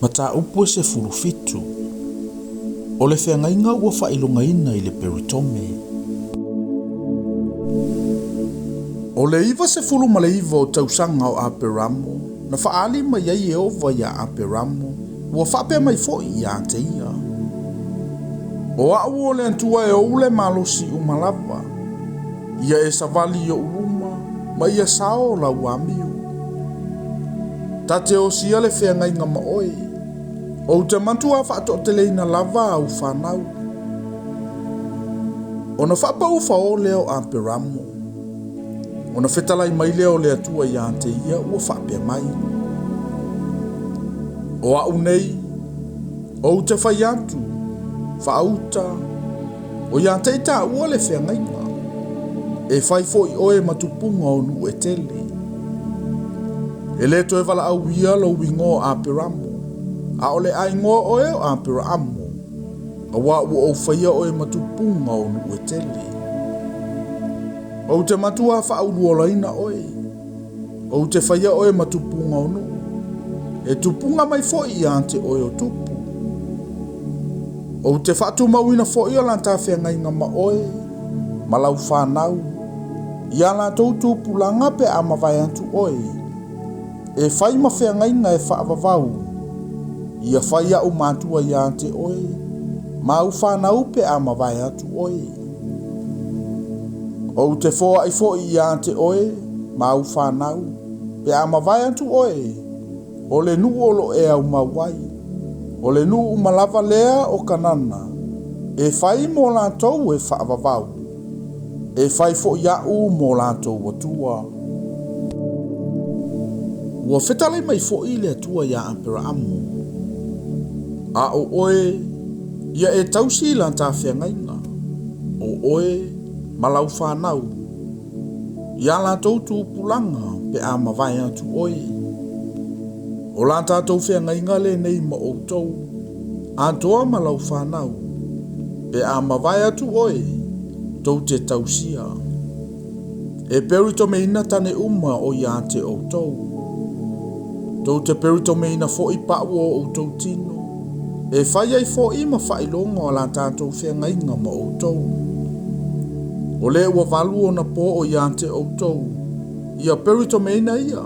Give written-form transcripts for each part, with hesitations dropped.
Mata upo se fulufitu. O le Feagaiga ua whailongaina i le peritome. O le iwa se fulu ma le iwa o tausanga o Aperamo, na whaali mai ai e ova ia Aperamo, ua whapea mai fo i a te ia. O au o le antua e oule malosi umalava, ia e savali o uruma, ma ia sao la uamiu. Tate o sia le Feagaiga ma oi, o te mantua whaato te leina lava au whanau. O na whapa ufa o leo Aperamo, o na whetalai mai leo le atua i ante ia ua whapea mai. O au nei, o te whai atu, whaauta, o i ante ita ua le Feagaiga, e whai fo i oe matupunga o nu e tele. E le toe wala au ia lo wingo Aperamo, a ole ai ngoa oe o Aperamo, a wa ua o whaia oe matupunga o nu e tele. O te matua whaauruolaina oe, o te whaia oe matupunga o nu, e tupunga mai fo i ante oe o tupu. O te whaatu mauina fo i o lanta Feagaiga ma oe, malau whanau, ia la tautu pulanga pe a mawai antu oe, e whai ma Feagaiga e whaavavau, ia whai au mātua i ante oe, mau whanau pe a mawai atu oe. O te fōa i fo i ante oe, mau whanau, pe a mawai atu oe, o le nu olo e au mawai, o le nu umalava lea o kanana, e whai mo lantou e whaavavau, e whai fo i au mo lantou watua. Ua whetalai mai fo i le atua ia Aperamo, a o oe, ia e tausi lanta Feagaiga, o oe, malau whanau, ia lantou tūpulanga pe a mawai atu oe. O la tātou Feagaiga le nei ma outou, antoa malau whanau, pe a mawai atu oe, tau te tausia. E perito meina tane uma o ia te outou. Tau te perito meina fo i pa'u o outou tino, e whai ai fo i ma whailonga o la tātou Feagaiga ma outou. O le ua valu o na po o ia te outou, ia perito meina ia.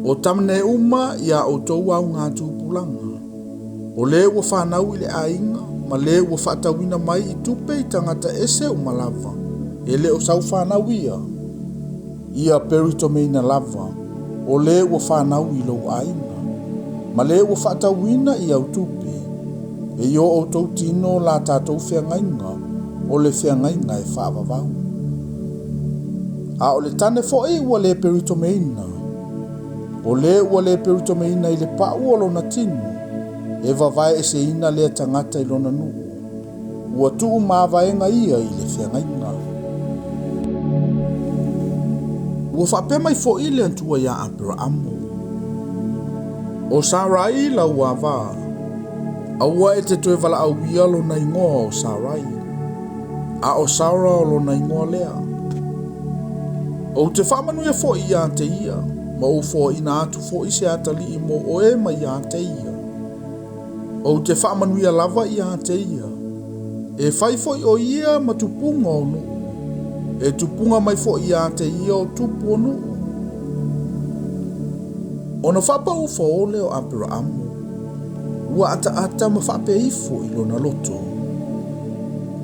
O tamne uma ia outou au ngā tūpulanga. O le ua whanau i le ainga, ma le ua whaatauina mai i tupe i tangata ese umalava. E le o sau whanau ia. Ia perito meina lava. O le ua whanau i lau ainga. Ma le ua whaatauina i au tupe. E io outou tino la tātou Feagaiga, o le Feagaiga e whaavavau. A o le tane fo'i ua le perito meina. O le ua le perito meina i le pa'u o lona tinu, e vavae e se ina lea tangata i lona nuu. Ua tuu māvaenga ia i le Feagaiga. Ua whapea mai fo i le antua ia Aperamo. O Sarai la ua vā, aua e te toe vala au ia lona ingoa o Sarai, a o Sara o lona ingoa lea. O te whamanuia fo i a te ia, ma o fo ina atu fo i se atali i mo oe ma i a te ia. O te whamanuia lava i a te ia, e whai fo i o ia ma tupunga o nu, e tupunga mai fo i a te ia o tupu o nu. O na whapa u fo o leo Aperamo, ua ata ma whape ifo i lona loto.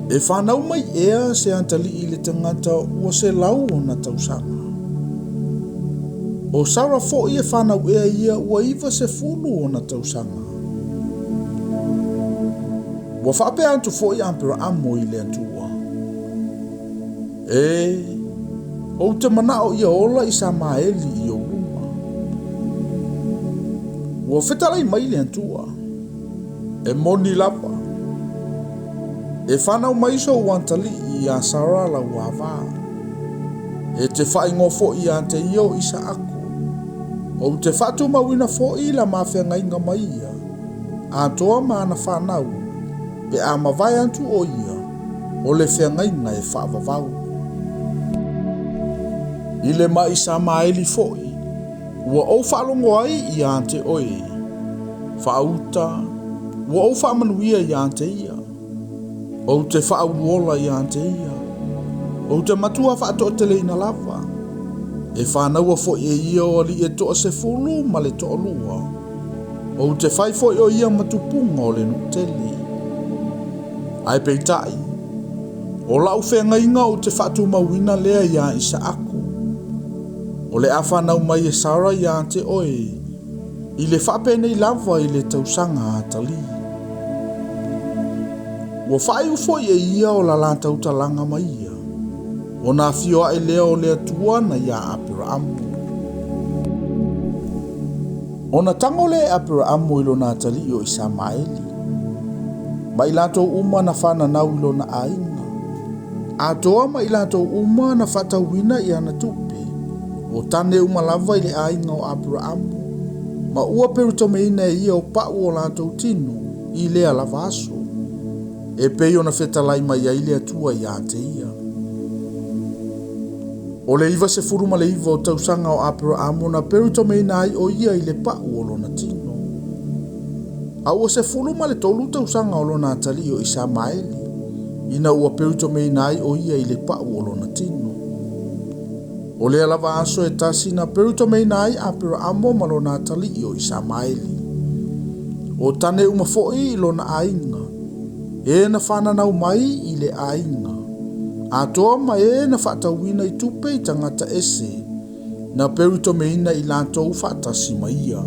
E whanau mai ea se antali i le tangata ua se lau o na tausanga. O Sara fo i e whanau ea ia ua iwa se fulu o na tausanga. Ua whape antu fo i Aperamo i le antua. E, o te manao ia ola i Samaeli i o ruma. Ua whetalai mai le antua. E moni lapa. E whanau mai so wantali i a Sara la wawā. E te whaingo fo i a te io i sa aku. O te whatu mawina fo i la mawhiangaiga mai ia. A toa maana whanau. Pe a mawai antu o ia. O le whiangaiga e whaavavau. I le mai sa maeli fo i. Ua o whalongo ai i a te oe. Whaauta, ua au whaamanuia ia te ia. O te whaauola ia te ia. O te matua whaato te leina lava. E whanaua fo e ia o li e toa se fulu ma le toa lua. O te whai fo o ia matupunga o le nuteli. Ai peitai. O lau Feagaiga o te whatu mawina lea ia isa aku. O le awhanau mai e Sara ia te oe. I le whapene i lava i le tausanga atali. Ua whai ufo e ia o la lantau talanga mai ia. O na fioa e lea o lea tuana ia apira amu. O na tango le apira amu ilo na atali o isa maeli. Ma ilato uma na whana nau ilo na ainga. Atoa ma ilato uma na Faitauina ia na tupe. O tane uma lava ile ainga o apira amu. Ma ua peru tomeina e ia o pau o lato tino i lea lava aso. E peo na fetalai mai ia ile atua ia te ia. O le iwa se furuma le iwa o tausanga o apira amu na peru tomeina ai o ia ile pau o lona tino. Au o se furuma le tolu tausanga o lona atali o isa maeli. Ina ua peru tomeina ai o ia ile pau o lona tino. O le alava aso e tasi na peru tomeina ai apira amu ma lona atali o isa maeli. O tane uma foi lona ainga. E na whananau mai i le ainga. Atoa ma e na Faitauina i tupe i tangata ese. Na peru tomeina i lantou whaatasi mai ia.